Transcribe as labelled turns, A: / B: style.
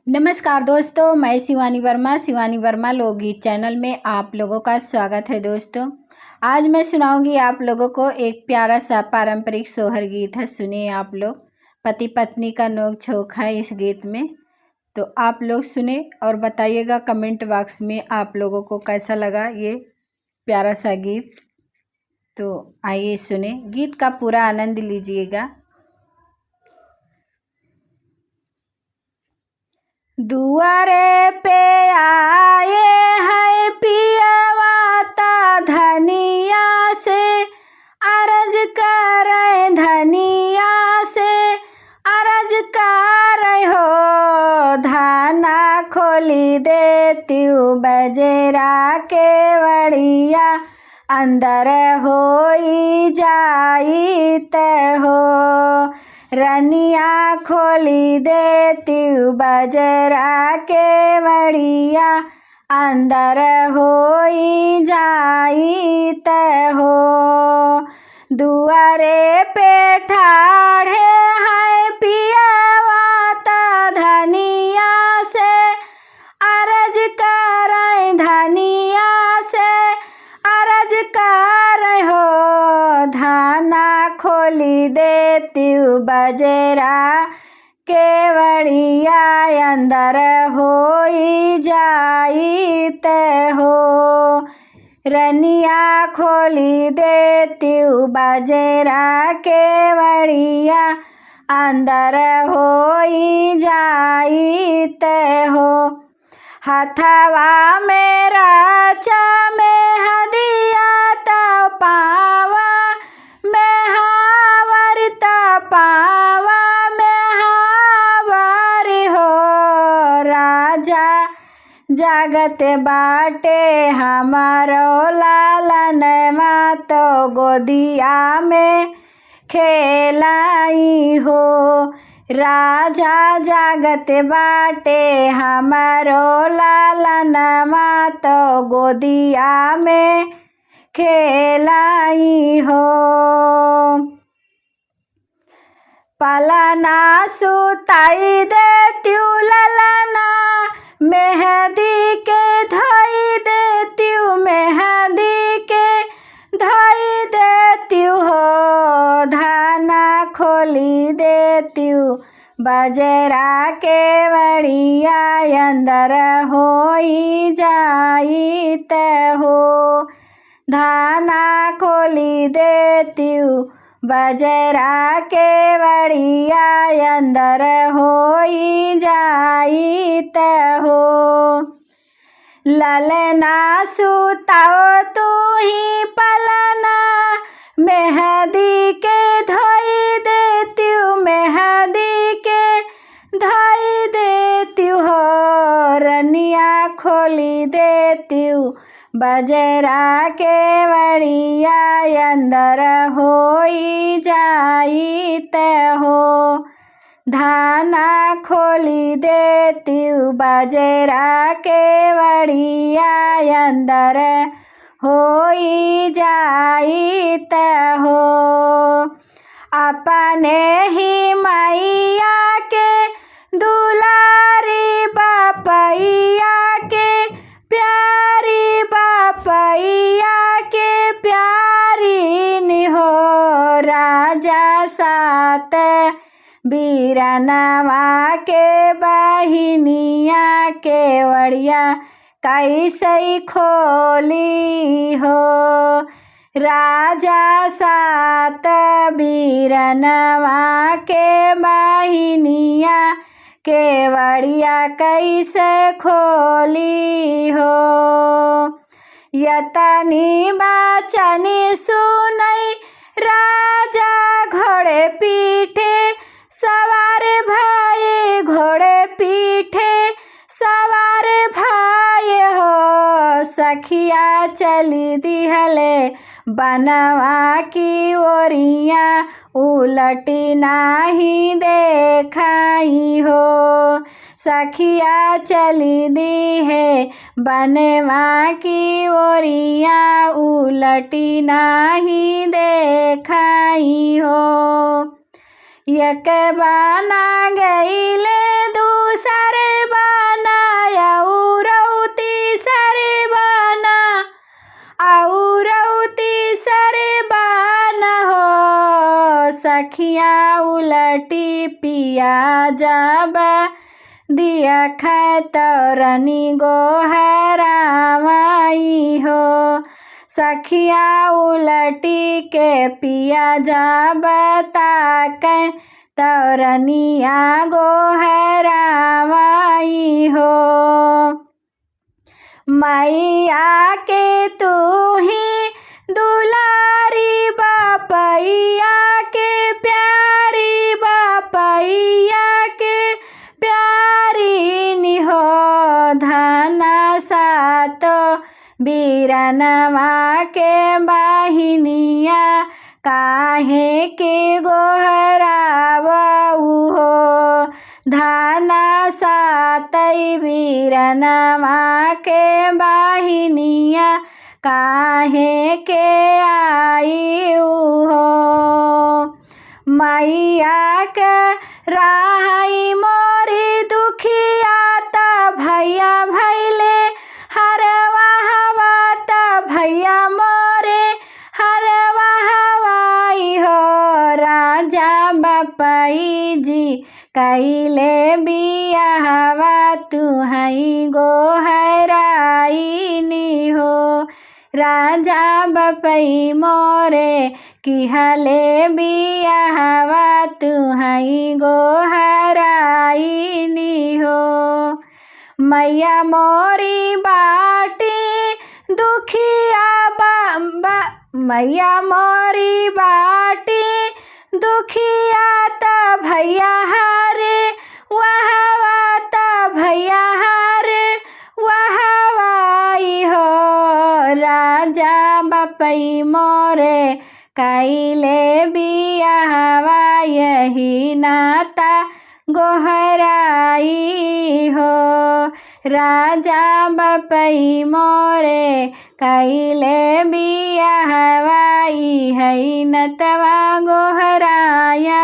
A: नमस्कार दोस्तों, मैं शिवानी वर्मा लोकगीत चैनल में आप लोगों का स्वागत है। दोस्तों, आज मैं सुनाऊंगी आप लोगों को एक प्यारा सा पारंपरिक सोहर गीत है। सुनिए आप लोग, पति पत्नी का नोक झोंक है इस गीत में। तो आप लोग सुने और बताइएगा कमेंट बॉक्स में आप लोगों को कैसा लगा ये प्यारा सा गीत। तो आइए सुने, गीत का पूरा आनंद लीजिएगा। दुआरे पे आए हैं पियवा ता धनिया से अर्ज करे, धनिया से अर्ज करे हो। धाना खोली देती बजेरा के वड़िया, अंदर होई जाइत हो। रनिया खोली देती बजरा के वड़िया, अंदर होई जाइत हो। दुआरे पे ठाढ़े हैं पियवा ता धनिया से अर्ज करे, धनिया से अर्ज करे हो। धाना खोली देती बजेरा के वड़िया, अंदर होई जाइत हो। रनिया खोली देती बजेरा के वड़िया, अंदर होई जाइत हो। हथवा मेरा में हदिया तो पावा में हावर, तो पावा में हावर हो। राजा जागत बाटे हमारो लालन, माँ तो गोदिया में खेलाई हो। राजा जागत बाटे हमारो लालन, माँ तो गोदिया में खेलाई हो। पलना सुताई देती ललना, मेहंदी के धोई देती, मेहंदी के धोई देती हो। धाना खोली देती बजरा के वड़िया, अंदर होई जाइत हो। धाना खोली देती बजरा के वड़िया, अंदर होई जाइत हो। ललना सुताओ तू ही पलना, मेहंदी के धोई देती, मेहंदी के धोई देती हो। रनिया खोली देती बजरा के वड़िया, अंदर होई जाइत हो। धाना खोली देती बजरा के वड़िया, अंदर होई जाइत हो। अपने ही मैया के दुलारी बापैया के प्यारी, बापैया के प्यारी निहो। राजा सात बीरनवा के बहिनिया के वड़िया कैसे खोली हो। राजा सात बीरनवा के बहिनिया के वड़िया कैसे खोली हो। यतनी बचनी सुनई राजा घोड़े पीठे सवार भाई, घोड़े पीठे सवार भाई हो। सखिया चली दिहले बनवा की ओरिया, उलटी नाही देखाई हो। सखिया चली दी है बनवा की ओरिया, उलटी नाही देखाई हो। एक बाना गईले दूसरे बा उलटी पिया जब दिया खतरनी गोहरावई हो। सखिया उलटी के पिया जब ताकै तरनिया गोहरावई हो। मैया के तू ही दुलारी बापैया के प्यारी बापैया के प्यारी निहो। धना सातो बीरनवा के बहिनिया काहे के गोहरावऊ हो। धना सातई बीरनवा के बहिनिया काहे के आईऊ हो। मैया के राहई मोरी दुखिया त भैया भैले हरवा हवा त भैया मोरे हरवा हवाई हो। राजा बपई जी कैले बियाहवा तुहई गोहराईनी हो। राजा बपई मोरे किहले बियाहवा तुहई गोहराईनी हो। मैया मोरी बाटी दुखिया मैया मोरी बाटी दुखिया त भैया हारे वहवा त भैया हारे वहवाई हो। राजा बपई मोरे कैले बियाहवा यही नाता गोहराई हो। राजा बपई मोरे कैले बियाहवा इहई नतवा गोहराया